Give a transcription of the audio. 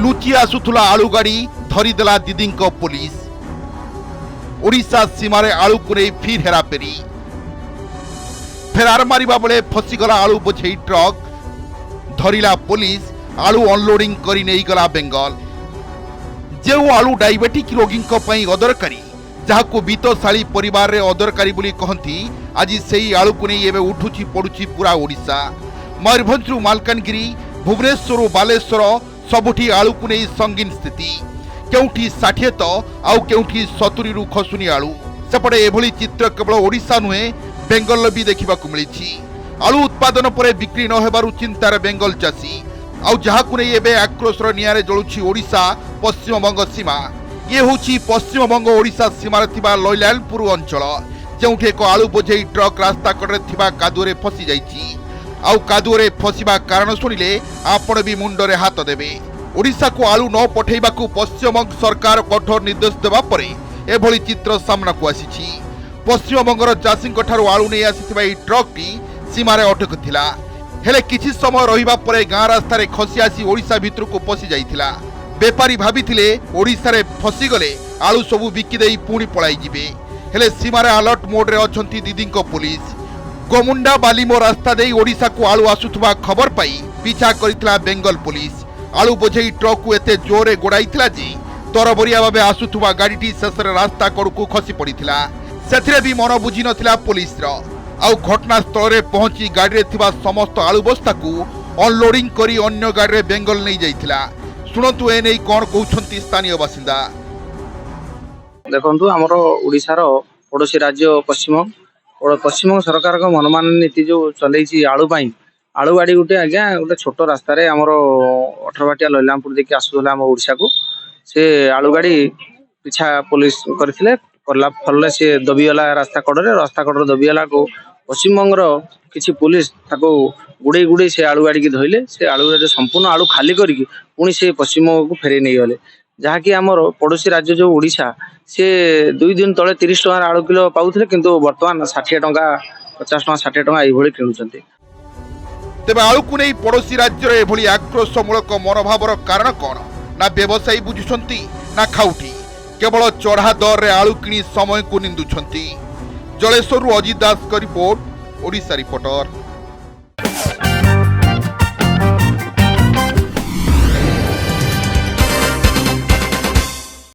लुचि आसुथुला आलू गाड़ी धरीदेला दीदी पुलिस। ओडिशा सीमार आलू को नहीं फिर हेराफेरी। फेरार मारिबा बेले फसीगला आलू बोझे ट्रक धरिला पुलिस। आलू अनलोडिंग करी नहीं गला बेंगल। जो आलू डायबिटिक रोगी अदरकारी जहां बीतशाली परिवार रे अदरकारी बोली कहती आज से आलू को नहीं एवं उठुची पड़ुची पूरा ओडिशा। मयूरभंज मालकानगिरी भुवनेश्वर बालेश्वर सबुठी आलू को नहीं संगीन स्थिति। केउठी 60 तो आउ केउठी 70 रु खसुनी आलू। सेपटे एभली चित्र केवल ओडिशा नुहे बेंगल भी देखा मिली। आलू उत्पादन पर बिक्री न हेबारु चिंतार बेंगल चाषी। आउ जहां नहीं एवं आक्रोशर निआरे जलुछि ओडिशा पश्चिमबंग सीमा। ये होछि पश्चिमबंग ओडिशा सीमार थिबा लैलानपुर अंचल जेउठी एक आलू बोझे ट्रक रास्ता कड़े थिबा कादुरे फसी जाइछि। आउ कादुरे फसिबा कारण सुनिले आपण भी मुंडरे हाथ देबे। ओडिशा को आलू न पठेइबाकू पश्चिमबंग सरकार कठोर निर्देश देबा परे एभली चित्र सामना को आसीछि। पश्चिमबंगर चाषी आलू नहीं आसीथिबा ई ट्रकटी सीमारे अटक थिला। हेले किछि समय रहिबा परे गाँ रास्तार खसी आसी ओडिशा भितर को पसी जाइथिला। बेपारी भाबिथिले ओडिशा रे फसी गले आलू सबु बिकी देई पुणी पळाई जिबे। हेले सीमारे अलर्ट मोड रे अछंती दीदी पुलिस। गोमुंडा बालिमो रास्ता देई ओडिशा को आलू आसुथबा खबर पाई पीछा करितला बेंगल पुलिस। आलू बोझेई ट्रक को एते जोरे गोड़ाइथिला जे तरबरिया भाबे आसुथबा गाड़ीटी शेषरे रास्ता कड़कू खसी पड़िथिला। सेथिरे भी मन बुझी नथिला पुलिस रो। आउ घटनास्थल रे पहुंची गाड़ी रे थिबा समस्त आलू बस्ता को अनलोडिंग करी अन्य गाड़ी रे बेंगल नहीं जाइथिला। सुनंतु ए नै कोन कहउछंती स्थानीय बासिंदा। देखंतु हमर ओडिशार पड़ोसी राज्य पश्चिम सरकार का मनमानी नीति जो चलैछि आलू पाई। आलू गाड़ी गोटे आज्ञा गोटे छोट रास्ता रे हमर 18 बाटिया लैलामपुर देखि आसुला हम ओडिशा को। से आलू गाड़ी पीछा पुलिस करथिले करला फल से दबिगला रास्ता कड़े दबिगला को पश्चिमबंगर किसी पुलिस ताको गुड़े गुड़े से आलू गाड़ी की धोइले। से आलू गाड़ी संपूर्ण आलू खाली करके पुणी से पश्चिमबंग को फेरे नहीं गले। जहाँकि आमर पड़ोसी राज्य जो ओडिशा से 2 दिन तले 30 टଙ୍କା आलू किलो पाउथिले किंतु वर्तमान 60 टଙ୍କା 50 टଙ୍କା 60 टଙ୍କା एभली किणुचंती। तेबे आलू को नहीं पड़ोसी राज्य रे एभली आक्रोशमूलक मनोभावर कारण कौन ना व्यवसायी बुझुछंती ना खाउटी। केवल चढ़ा दर रे आलू किणी समय को निंदुछंती। जलेश्वर अजित दास का रिपोर्ट, ओडिशा रिपोर्टर।